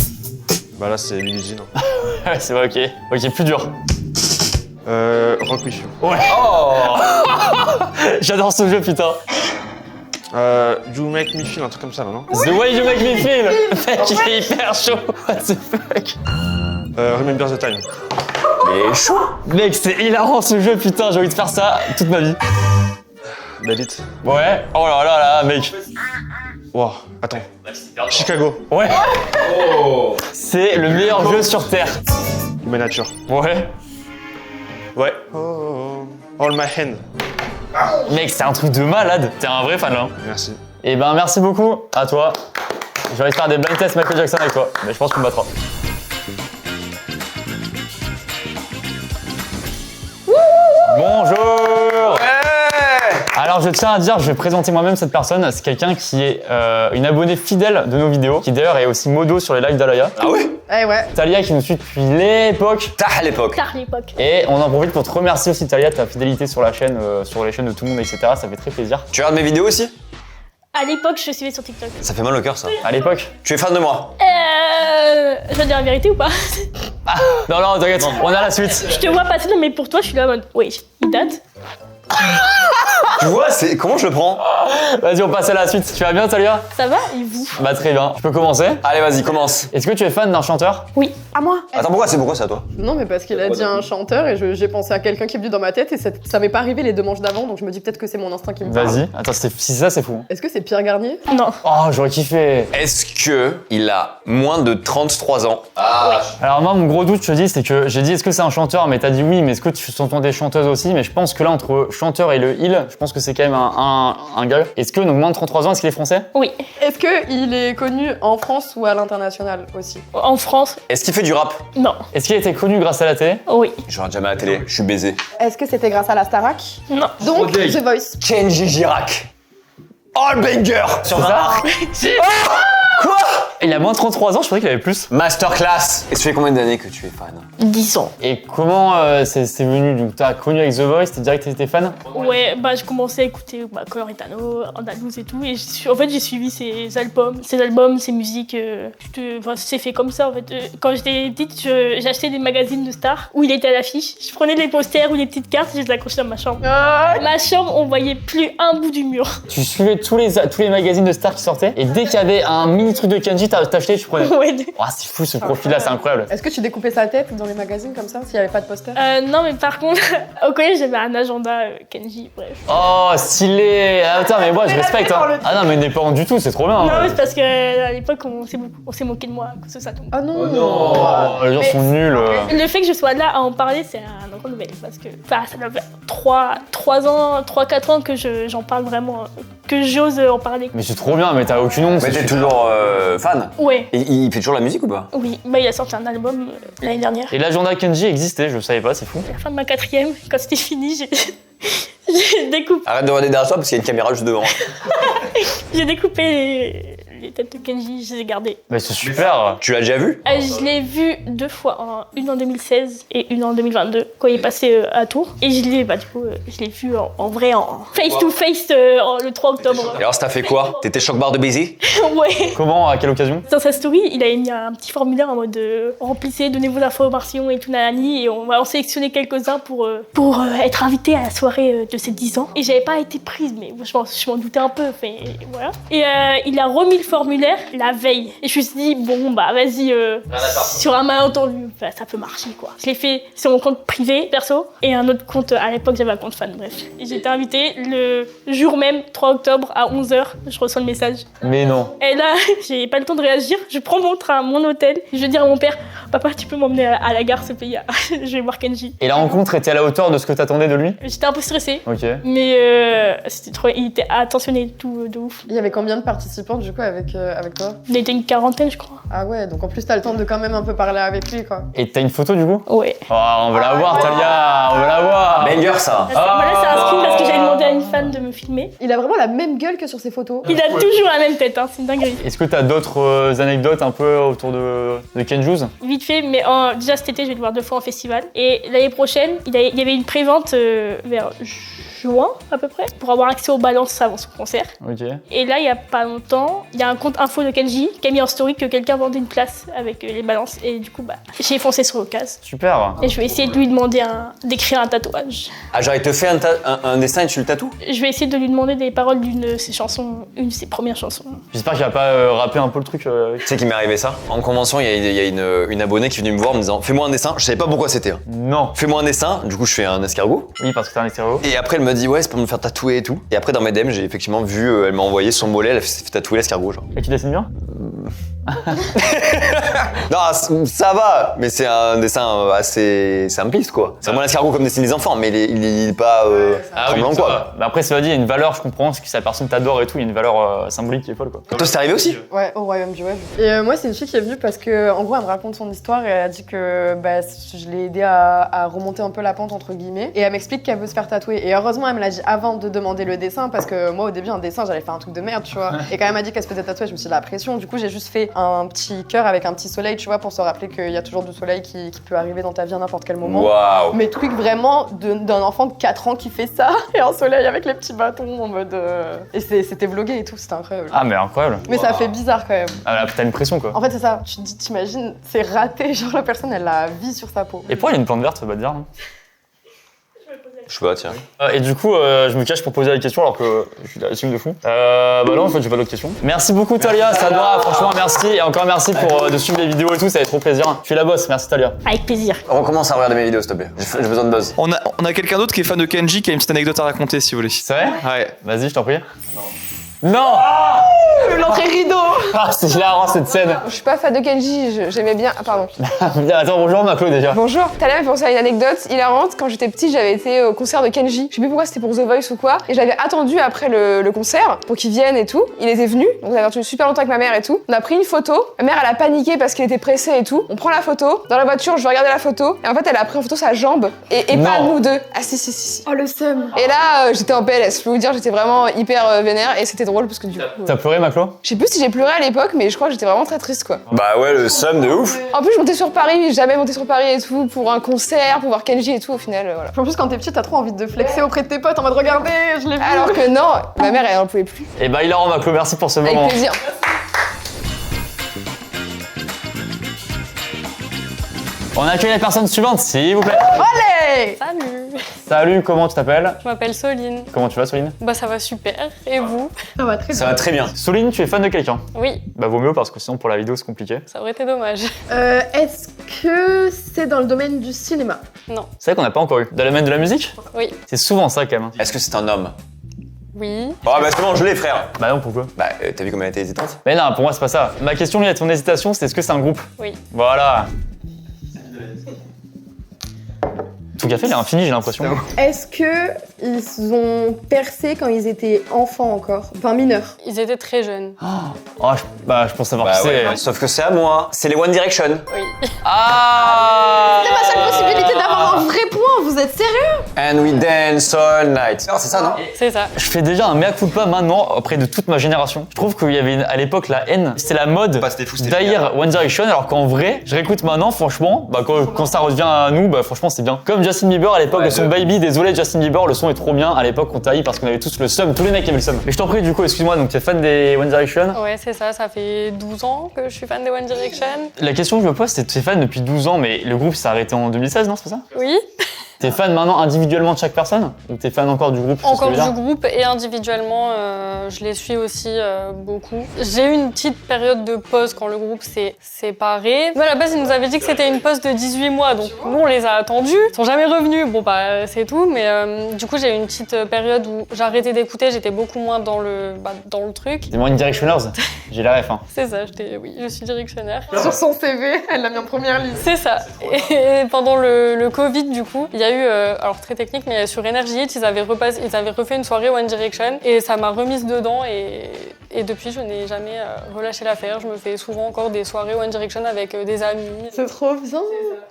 S7: Bah là, c'est Billie Jean.
S1: Ouais, c'est vrai, ok. Ok, plus dur.
S7: Rock With You.
S1: Ouais.
S2: Oh!
S1: J'adore ce jeu, putain.
S7: You Make Me Feel, un truc comme ça, là, non?
S1: The Way You Make Me Feel. Mec, il est hyper chaud. What the fuck?
S7: Remember the Time.
S2: Il est chaud!
S1: Mec, c'est hilarant ce jeu, putain. J'ai envie de faire ça toute ma vie.
S7: Dalit.
S1: Ouais. Oh là là là, mec.
S7: Wow, attends. Chicago.
S1: Ouais. C'est le meilleur jeu sur Terre.
S7: Human Nature.
S1: Ouais.
S7: Ouais. Oh, All My Hand.
S1: Mec, c'est un truc de malade. T'es un vrai fan là.
S7: Merci.
S1: Et ben, merci beaucoup à toi. J'ai envie de faire des blind tests Michael Jackson avec toi. Mais je pense qu'on me battra. Bonjour. Alors je tiens à dire, je vais présenter moi-même cette personne. C'est quelqu'un qui est une abonnée fidèle de nos vidéos, qui d'ailleurs est aussi modo sur les lives d'Alaya.
S2: Ah ouais?
S3: Eh ouais.
S1: Talia qui nous suit depuis l'époque.
S2: Tah à l'époque.
S8: Tard l'époque.
S1: Et on en profite pour te remercier aussi Talia de ta fidélité sur la chaîne, sur les chaînes de tout le monde, etc. Ça fait très plaisir.
S2: Tu regardes mes vidéos aussi?
S8: À l'époque, je suivais sur TikTok.
S2: Ça fait mal au cœur, ça.
S1: À l'époque.
S2: Tu es fan de moi?
S8: Je dois dire la vérité ou pas?
S1: Non, non, t'inquiète, on a la suite.
S8: Je te vois passer, non, mais pour toi, je suis là en mode. Oui, il date.
S2: Tu vois, c'est comment je le prends?
S1: Vas-y, on passe à la suite. Tu vas bien, Talia?
S8: Ça va? Et vous?
S1: Bah, très bien. Je peux commencer?
S2: Allez, vas-y, commence.
S1: Est-ce que tu es fan d'un chanteur?
S8: Oui, à moi.
S2: Attends, pourquoi c'est à toi?
S3: Non, mais parce qu'il a dit un chanteur et j'ai pensé à quelqu'un qui est venu dans ma tête et ça m'est pas arrivé les 2 manches d'avant, donc je me dis peut-être que c'est mon instinct qui me parle.
S1: Vas-y. Attends, si c'est ça, c'est fou.
S3: Est-ce que c'est Pierre Garnier?
S8: Non.
S1: Oh, j'aurais kiffé.
S2: Est-ce que il a moins de 33 ans?
S1: Alors moi, mon gros doute, je te dis, c'est que j'ai dit est-ce que c'est un chanteur, mais t'as dit oui, mais est-ce que tu entends des chanteuses aussi? Mais je pense que là, entre chanteur et le il, je pense que c'est quand même un gars. Est-ce que, donc moins de 33 ans, est-ce qu'il est français?
S8: Oui.
S3: Est-ce qu'il est connu en France ou à l'international aussi?
S8: En France?
S2: Est-ce qu'il fait du rap?
S8: Non.
S1: Est-ce qu'il a été connu grâce à la télé?
S8: Oui.
S2: Je regarde jamais à la télé, je suis baisé.
S3: Est-ce que c'était grâce à la Starac?
S8: Non.
S3: Donc, The Voice.
S2: Kenji Girac. Oh le banger!
S1: C'est ça?
S2: Quoi?
S1: Il a moins de 33 ans, je croyais qu'il avait plus.
S2: Masterclass. Et ça fait combien d'années que tu es fan?
S8: 10 ans.
S1: Et comment c'est venu? Donc t'as connu avec The Voice, t'es direct t'étais fan?
S8: Ouais, bah j'ai commencé à écouter Coloretano, Andalouse et tout, et en fait j'ai suivi ses albums, ses musiques. Enfin, c'est fait comme ça en fait. Quand j'étais petite, j'achetais des magazines de stars où il était à l'affiche. Je prenais les posters ou les petites cartes et je les accrochais dans ma chambre. Ma chambre, on voyait plus un bout du mur.
S1: Tu suivais tous les magazines de stars qui sortaient et dès qu'il y avait un mini truc de Kenji, t'achetais, tu prenais.
S8: Ouais.
S1: Oh, c'est fou ce profil-là, c'est incroyable.
S3: Est-ce que tu découpais sa tête dans les magazines comme ça, s'il n'y avait pas de poster?
S8: Non, mais par contre, au collège, j'avais un agenda Kenji, bref.
S1: Oh, stylé. Attends, mais moi je respecte. Hein. Ah non, mais n'est pas du tout, c'est trop bien.
S8: Non,
S1: hein.
S8: mais c'est parce qu'à l'époque, on s'est moqué de moi à cause de ça. Donc.
S3: Ah non.
S1: Oh, les gens sont nuls.
S8: Le fait que je sois là à en parler, c'est un grand nouvelle parce que ça fait 3-4 ans que j'en parle vraiment, que j'ose en parler.
S1: Mais c'est trop bien, mais t'as aucune honte.
S2: Mais t'es toujours fan?
S8: Ouais.
S2: Et il fait toujours la musique ou pas?
S8: Oui, bah il a sorti un album l'année dernière.
S1: Et l'agenda Kenji existait, je savais pas, c'est fou.
S8: À la fin de ma 4e, quand c'était fini, j'ai découpé.
S2: Arrête de regarder derrière toi parce qu'il y a une caméra juste devant.
S8: J'ai découpé les têtes de Kenji, je les ai gardées.
S1: Bah c'est super.
S2: Tu l'as déjà vu?
S8: Je l'ai vu 2 fois, une en 2016 et une en 2022, quand il est passé à Tours. Et je l'ai vu en vrai, en face to face, le 3 octobre.
S2: Et alors ça t'a fait quoi? T'étais choc-barre de baiser?
S8: Ouais.
S1: Comment, à quelle occasion?
S8: Dans sa story, il a mis un petit formulaire en mode remplissez, donnez vos informations et tout nanani. Et on va en sélectionner quelques-uns pour être invité à la soirée de ses 10 ans. Et j'avais pas été prise, mais je m'en doutais un peu. Mais voilà. Et il a remis le formulaire la veille. Et je me suis dit, bon, bah vas-y, sur un malentendu, bah, ça peut marcher quoi. Je l'ai fait sur mon compte privé, perso, et un autre compte, à l'époque j'avais un compte fan, bref. Et j'ai été invitée le jour même, 3 octobre, à 11h, je reçois le message.
S1: Mais non.
S8: Et là, j'ai pas le temps de réagir, je prends mon train, mon hôtel, et je dis à mon père, papa, tu peux m'emmener à la gare ce pays, je vais voir Kenji.
S1: Et la rencontre était à la hauteur de ce que t'attendais de lui?
S8: J'étais un peu stressée,
S1: Ok.
S8: mais c'était trop, il était attentionné tout de ouf.
S3: Il y avait combien de participants du coup avec toi?
S8: On était une 40aine, je crois.
S3: Ah ouais, donc en plus t'as le temps de quand même un peu parler avec lui quoi.
S1: Et t'as une photo du coup?
S8: Ouais.
S1: Oh, on veut la voir, Talia, on veut la voir.
S2: Banger ça.
S8: Voilà, c'est un screen parce que j'avais demandé à une fan de me filmer.
S3: Il a vraiment la même gueule que sur ses photos.
S8: Il a toujours la même tête, hein, c'est une dinguerie.
S1: Est-ce que t'as d'autres anecdotes un peu autour de Kenjus?
S8: Vite fait, mais déjà cet été, je vais le voir 2 fois en festival. Et l'année prochaine, il y avait une prévente vers juin à peu près, pour avoir accès aux balances avant son concert.
S1: Ok.
S8: Et là, il y a pas longtemps, il y a un compte info de Kenji qui a mis en story que quelqu'un vendait une place avec les balances. Et du coup, bah, j'ai foncé sur l'occasion.
S1: Super.
S8: Et je vais essayer de lui demander d'écrire un tatouage.
S2: Ah genre il te fait un dessin et tu le tatoues?
S8: Je vais essayer de lui demander des paroles d'une de ses chansons, une de ses premières chansons.
S1: J'espère qu'il va pas rapper un peu le truc.
S2: Tu sais qu'il m'est arrivé ça? En convention, il y a une abonnée qui est venue me voir en me disant fais-moi un dessin. Je savais pas pourquoi c'était. Hein.
S1: Non.
S2: Fais-moi un dessin. Du coup, je fais un escargot.
S1: Oui, parce que t'es un escargot.
S2: Et après, elle me dit ouais, c'est pour me faire tatouer et tout. Et après, dans mes DM, j'ai effectivement vu, elle m'a envoyé son mollet, elle s'est fait tatouer l'escargot, genre.
S1: Et tu dessines bien?
S2: Non, ça va, mais c'est un dessin assez simpliste quoi. C'est vraiment l'escargot comme dessinent les enfants, mais il est pas tremblant quoi.
S1: Bah après, ça dit, il y a une valeur, je comprends, c'est que si la personne t'adore et tout, il y a une valeur symbolique qui est folle quoi.
S2: Toi, c'est arrivé aussi?
S3: Ouais, au royaume du web. Et moi, c'est une fille qui est venue parce que, en gros, elle me raconte son histoire et elle a dit que bah, je l'ai aidée à remonter un peu la pente, entre guillemets. Et elle m'explique qu'elle veut se faire tatouer. Et heureusement, elle me l'a dit avant de demander le dessin parce que moi, au début, un dessin, j'allais faire un truc de merde, tu vois. Et quand elle m'a dit qu'elle se faisait tatouer, je me suis dit la pression. Du coup, j'ai juste fait un petit cœur avec un petit soleil, tu vois, pour se rappeler qu'il y a toujours du soleil qui peut arriver dans ta vie à n'importe quel moment.
S2: Waouh!
S3: Mais truc vraiment d'un enfant de 4 ans qui fait ça et un soleil avec les petits bâtons en mode. Et c'était vlogué et tout, c'était incroyable.
S1: Ah, mais incroyable.
S3: Mais ça fait bizarre quand même.
S1: Ah, là, t'as une pression quoi.
S3: En fait, c'est ça. Tu te dis, t'imagines, c'est raté. Genre, la personne, elle a la vie sur sa peau.
S1: Et pourquoi il y a une plante verte, ça va te dire, non?
S2: Je sais pas, tiens.
S1: Et du coup, je me cache pour poser la question alors que je suis assume de fou. Bah non, en fait, j'ai pas d'autres questions. Merci beaucoup, Talia, c'est adorable, franchement, merci. Et encore merci pour de suivre les vidéos et tout, ça fait trop plaisir. Tu es la boss, merci, Talia.
S8: Avec plaisir.
S2: Recommence à regarder mes vidéos, s'il te plaît. J'ai besoin de buzz.
S9: On a quelqu'un d'autre qui est fan de Kenji qui a une petite anecdote à raconter si vous voulez.
S1: C'est vrai?
S9: Ouais.
S1: Vas-y, je t'en prie. Non!
S3: L'entrée rideau.
S1: Ah, c'est hilarant cette scène.
S10: Je suis pas fan de Kenji, j'aimais bien. Ah, pardon.
S1: Attends, bonjour Marco déjà.
S10: Bonjour. Tout à l'heure, j'ai pensé à une anecdote hilarante. Quand j'étais petite, j'avais été au concert de Kenji. Je sais plus pourquoi, c'était pour The Voice ou quoi. Et j'avais attendu après le concert pour qu'il vienne et tout. Il était venu, donc j'avais attendu super longtemps avec ma mère et tout. On a pris une photo. Ma mère, elle a paniqué parce qu'il était pressé et tout. On prend la photo. Dans la voiture, je vais regarder la photo. Et en fait, elle a pris en photo sa jambe et pas nous deux. Ah si.
S3: Oh, le seum.
S10: Et là, j'étais en PLS. Je peux vous dire, j'étais vraiment hyper vénère et c'était drôle parce que du coup.
S1: T'as pleuré, Maclo? toi?
S10: Je sais plus si j'ai pleuré à l'époque, mais je crois que j'étais vraiment très triste, quoi.
S2: Bah ouais, le seum de ouf.
S10: En plus, je montais sur Paris, j'ai jamais monté sur Paris et tout, pour un concert, pour voir Kenji et tout, au final, voilà.
S3: En plus, quand t'es petite, t'as trop envie de flexer auprès de tes potes en mode regardez, je l'ai vu.
S10: Alors que non, ma mère, elle en pouvait plus.
S1: Et bah, Hilaire Maclo, merci pour ce
S10: Avec
S1: moment.
S10: plaisir.
S1: On accueille la personne suivante, s'il vous plaît.
S3: Allez!
S11: Salut,
S1: Salut, comment tu t'appelles?
S11: je m'appelle Soline.
S1: Comment tu vas, Soline?
S11: Bah ça va super, et vous?
S3: Ça va très
S2: Ça
S3: bien.
S2: va très bien.
S1: Soline, tu es fan de quelqu'un?
S11: Oui,
S1: Bah, vaut mieux parce que sinon, pour la vidéo, c'est compliqué.
S11: ça aurait été dommage.
S3: Est-ce que c'est dans le domaine du cinéma?
S11: Non,
S1: C'est vrai qu'on n'a pas encore eu. Dans le domaine de la musique?
S11: oui,
S1: C'est souvent ça, quand même.
S2: Est-ce que c'est un homme?
S11: oui,
S2: Oh bah c'est bon, je l'ai, frère.
S1: Bah, non, pourquoi?
S2: Bah, t'as vu comme elle était hésitante?
S1: Mais non, pour moi, c'est pas ça. Ma question liée à ton hésitation, c'est est-ce que c'est un groupe?
S11: oui.
S1: Voilà. Ton café, il est infini, j'ai l'impression.
S3: Est-ce que ils ont percé quand ils étaient enfants encore? Enfin, mineurs.
S11: Ils étaient très jeunes.
S1: Oh, je pense savoir
S2: Bah
S1: qui c'est.
S2: ouais, sauf que c'est à moi. C'est les One Direction.
S11: Oui.
S1: Ah!
S3: C'est ma seule possibilité d'avoir un vrai point, vous êtes sérieux?
S2: And we dance all night. Oh, c'est ça, non?
S11: C'est ça.
S1: Je fais déjà un mea culpa maintenant, auprès de toute ma génération. Je trouve qu'il y avait à l'époque la haine. C'était la mode
S2: Bah, c'était fou, c'était
S1: d'haïr One Direction, alors qu'en vrai, je réécoute maintenant, franchement, bah, quand ça revient à nous, bah, franchement, c'est bien. Comme Justin Bieber à l'époque, le son Baby, désolé Justin Bieber, le son est trop bien. À l'époque, on t'a haï parce qu'on avait tous le seum, tous les mecs qui avaient le seum. Mais je t'en prie, du coup, excuse-moi, donc tu es fan des One Direction?
S11: Ouais, c'est ça, ça fait 12 ans que je suis fan de One Direction.
S1: La question que je me pose, c'est tu es fan depuis 12 ans, mais le groupe s'est arrêté en 2016, non, c'est pas ça?
S11: Oui,
S1: T'es fan maintenant individuellement de chaque personne? Ou t'es fan encore du groupe? je sais
S11: encore
S1: ce que je veux
S11: du
S1: dire.
S11: groupe et individuellement, je les suis aussi beaucoup. J'ai eu une petite période de pause quand le groupe s'est séparé. Mais à la base, ils nous avaient dit que c'était une pause de 18 mois, donc nous, on les a attendus. Ils sont jamais revenus, bon bah c'est tout, mais du coup, j'ai eu une petite période où j'ai arrêté d'écouter, j'étais beaucoup moins dans le truc.
S1: T'es One Directioners? J'ai la ref, hein.
S11: C'est ça, oui, je suis directionnaire.
S3: Sur son CV, elle l'a mis en première ligne.
S11: C'est ça. Et pendant le Covid, du coup, il y a eu, alors très technique, mais sur Energy Hit, ils avaient refait une soirée One Direction et ça m'a remise dedans et depuis, je n'ai jamais relâché l'affaire. Je me fais souvent encore des soirées One Direction avec des amis.
S3: C'est trop bien.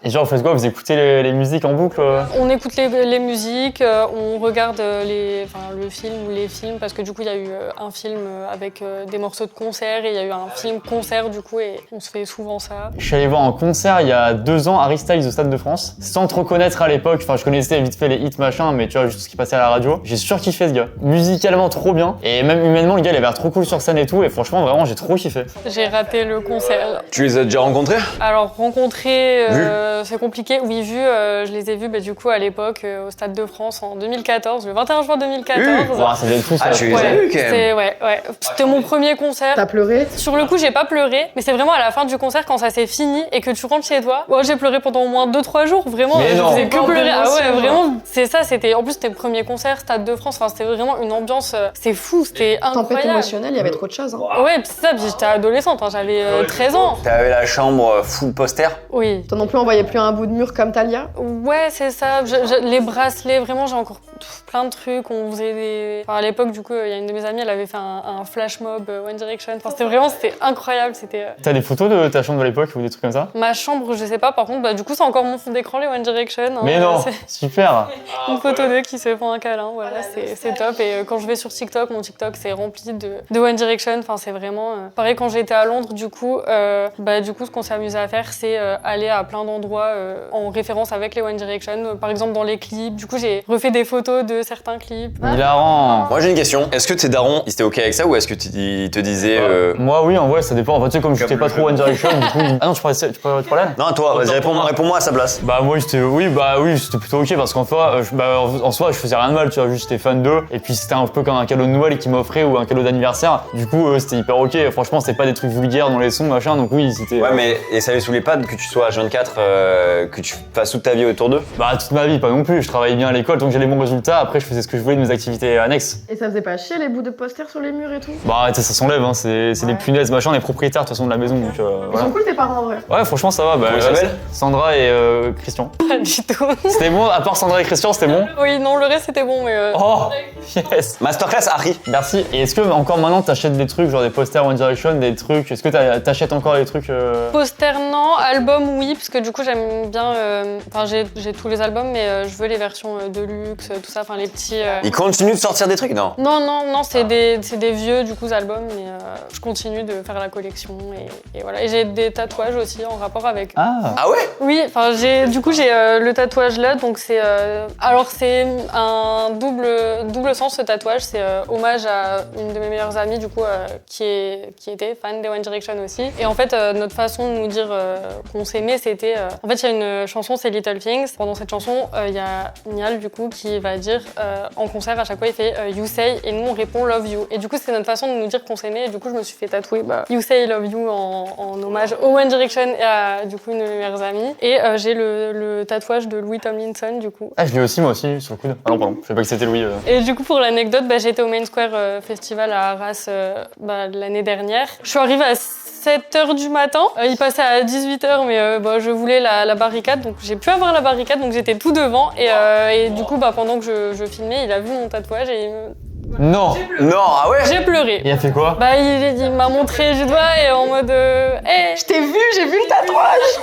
S1: Et genre, vous faites quoi? Vous écoutez les musiques en boucle?
S11: On écoute les musiques, on regarde le film ou les films parce que du coup, il y a eu un film avec des morceaux de concert et il y a eu un film concert du coup et on se fait souvent ça.
S1: Je suis allé voir en concert il y a 2 ans Harry Styles au Stade de France, sans trop connaître à l'époque. Enfin, je connaissais vite fait les hits machin, mais tu vois, juste ce qui passait à la radio. J'ai surkiffé ce gars. Musicalement trop bien. Et même humainement, le gars, il avait l'air trop cool sur scène et tout. Et franchement, vraiment, j'ai trop kiffé.
S11: J'ai raté le concert.
S2: Tu les as déjà rencontrés?
S11: Alors, rencontrer, c'est compliqué. Oui, vu, je les ai vus du coup à l'époque au Stade de France en 2014, le 21 juin 2014.
S1: Ouah, ça devait être fou ça.
S2: Ah, tu les as vus quand même.
S11: Ouais. C'était mon premier concert.
S3: T'as pleuré?
S11: Sur le coup, j'ai pas pleuré, mais c'est vraiment à la fin du concert quand ça s'est fini et que tu rentres chez toi. Ouais, j'ai pleuré pendant au moins 2-3 jours, vraiment.
S1: Mais
S11: je
S1: non.
S11: faisais que pleurer. Ah ouais,
S3: d'émotion,
S11: vraiment. C'est ça, en plus, c'était le premier concert, Stade de France. Enfin, c'était vraiment une ambiance, c'est fou, c'était
S3: Tempête
S11: incroyable.
S3: émotionnelle, il y avait trop de choses. Hein.
S11: Ouais, puis c'est ça, puis j'étais adolescente, hein, j'avais 13 ans.
S2: T'avais la chambre full poster?
S11: Oui.
S3: Toi non plus, on voyait plus un bout de mur comme Talia?
S11: Ouais, c'est ça. Les bracelets, vraiment, j'ai encore plein de trucs. On faisait des. Enfin, à l'époque, du coup, il y a une de mes amies, elle avait fait un flash mob One Direction. Enfin, c'était incroyable.
S1: T'as des photos de ta chambre de l'époque ou des trucs comme ça?
S11: Ma chambre, je sais pas. Par contre, du coup, c'est encore mon fond d'écran, les One Direction. Hein.
S1: Mais non,
S11: C'est
S1: super.
S11: une photo d'eux qui se font un câlin. Voilà, c'est top. Et quand je vais sur TikTok, mon TikTok, c'est rempli de One Direction. Enfin, c'est vraiment. Pareil, quand j'étais à Londres, du coup, ce qu'on s'est amusé à faire, c'est aller à plein d'endroits en référence avec les One Direction. Par exemple, dans les clips. Du coup, j'ai refait des photos de certains clips.
S1: Hilarant.
S2: Moi j'ai une question. Est-ce que tes darons, ils étaient ok avec ça ou est-ce que ils te disaient
S1: Moi, oui, en vrai, ça dépend. En fait, tu sais, comme j'étais pas trop One Direction, du coup. Ah non, tu parlais?
S2: Non, toi, vas-y, réponds-moi à sa place.
S1: Bah, moi, c'était plutôt ok parce qu'en soi, en soi, je faisais rien de mal, tu vois, juste j'étais fan d'eux. Et puis, c'était un peu comme un cadeau de Noël qu'ils m'offraient ou un cadeau d'anniversaire. Du coup, c'était hyper ok. Franchement, c'est pas des trucs vulgaires dans les sons, machin. Donc, oui, c'était.
S2: Ouais, mais et ça les saoulait pas que tu sois à 24, que tu fasses toute ta vie autour d'eux?
S1: Bah, toute ma vie, pas non plus. Je travaillais bien à l'école, donc j'avais bons résultats. Après, je faisais ce que je voulais de mes activités annexes.
S3: Et ça faisait pas chier les bouts de posters sur les murs et tout?
S1: Bah, tu sais, ça s'enlève, hein. C'est des punaises, machin. On est propriétaires, de toute façon, de la maison. Donc,
S3: Ils
S1: voilà.
S3: sont cool tes parents en vrai.
S1: Ouais, franchement, ça va. Bah,
S2: Comment ils s'appellent?
S1: Sandra et Christian.
S11: Pas du tout.
S1: C'était bon, à part Sandra et Christian, c'était bon?
S11: Oui, non, le reste, c'était bon, mais.
S1: Oh, yes.
S2: Masterclass Harry.
S1: Merci. Et est-ce que encore maintenant t'achètes des trucs, genre des posters One Direction, des trucs. Est-ce que t'achètes encore des trucs
S11: Poster non, album oui, parce que du coup j'aime bien. Enfin, j'ai tous les albums, mais je veux les versions de luxe, tout ça, enfin les petits.
S2: Ils continuent de sortir des trucs, non?
S11: Non, c'est des vieux du coup albums, mais je continue de faire la collection et voilà. Et j'ai des tatouages aussi en rapport avec.
S2: Ah ouais?
S11: Oui, enfin j'ai le tatouage là, donc c'est alors c'est un double sens ce tatouage, c'est hommage à une de mes meilleures amies du coup qui était fan des One Direction aussi. Et en fait notre façon de nous dire qu'on s'aimait, c'était en fait il y a une chanson, c'est Little Things. Pendant cette chanson, il y a Niall du coup qui va dire en concert à chaque fois il fait You Say et nous on répond Love You. Et du coup c'est notre façon de nous dire qu'on s'aimait et du coup je me suis fait tatouer You Say Love You en hommage au One Direction et à du coup une de mes meilleures amies. Et j'ai le tatouage de Louis Tomlinson du coup.
S1: Ah je l'ai aussi moi aussi sur le coude. Ah non pardon, je savais pas que c'était Louis.
S11: Et du coup pour l'anecdote, j'étais au Main Square Festival à Arras l'année dernière. Je suis arrivée à 7h du matin, il passait à 18h mais je voulais la barricade donc j'ai pu avoir la barricade donc j'étais tout devant et du coup pendant que je filmais il a vu mon tatouage et il me...
S1: Non.
S2: Ah ouais?
S11: J'ai pleuré.
S1: Il a fait quoi?
S11: Il m'a montré du doigt et en mode hey.
S3: Je t'ai vu, j'ai vu le tatouage.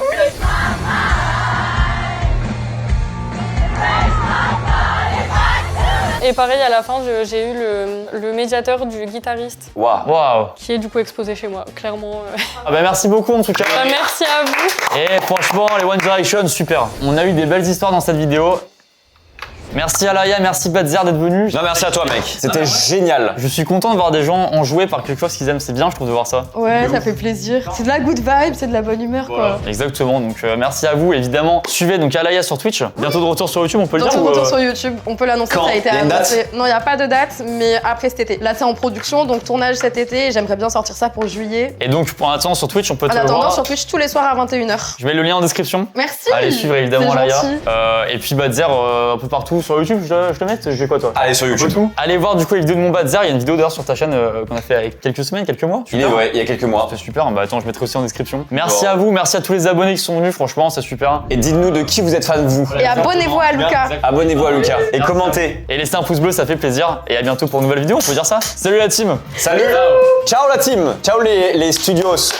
S11: Et pareil, à la fin, j'ai eu le médiateur du guitariste.
S1: Waouh.
S11: Qui est du coup exposé chez moi, clairement.
S1: Ah merci beaucoup en tout cas.
S11: Merci à vous.
S1: Et franchement, les One Direction, super. On a eu des belles histoires dans cette vidéo. Merci Alaya, merci Badzer d'être venu.
S2: Non, merci à toi, mec. C'était génial.
S1: Je suis content de voir des gens enjoués par quelque chose qu'ils aiment. C'est bien, je trouve, de voir ça.
S3: Ouais, ça fait plaisir. C'est de la good vibe, c'est de la bonne humeur, quoi.
S1: Exactement. Donc, merci à vous. Évidemment, suivez donc Alaya sur Twitch. Bientôt de retour sur YouTube, on peut le dire.
S3: Bientôt de retour sur YouTube. On peut l'annoncer.
S2: Quand?
S3: Ça a été
S2: Y a une
S3: annoncé.
S2: date?
S3: Non, il n'y a pas de date, mais après cet été. Là, c'est en production, donc tournage cet été. Et j'aimerais bien sortir ça pour juillet.
S1: Et donc, pour l'instant, sur Twitch, on peut te
S3: En
S1: le
S3: attendant,
S1: voir.
S3: sur Twitch tous les soirs à 21h.
S1: Je mets le lien en description.
S3: Merci.
S1: Allez suivre évidemment
S3: C'est
S1: Alaya.
S3: gentil.
S1: Et puis Badzer un peu partout sur YouTube. Je le mets. Je fais quoi toi?
S2: Allez sur YouTube.
S1: Allez voir du coup les vidéos de mon Badzer. Il y a une vidéo d'ailleurs sur ta chaîne qu'on a fait avec quelques semaines, quelques mois.
S2: Il y a quelques mois.
S1: C'est super. Attends, je mettrai aussi en description. Merci à vous. Merci à tous les abonnés qui sont venus. Franchement, c'est super.
S2: Et dites-nous de qui vous êtes fan, vous.
S3: Et abonnez-vous à Lucas.
S2: Abonnez-vous à Lucas. Et commentez.
S1: Et laissez un pouce bleu, ça fait plaisir. Et à bientôt pour une nouvelle vidéo. On peut dire ça. Salut la team.
S2: Salut. Ciao la team. Ciao les studios.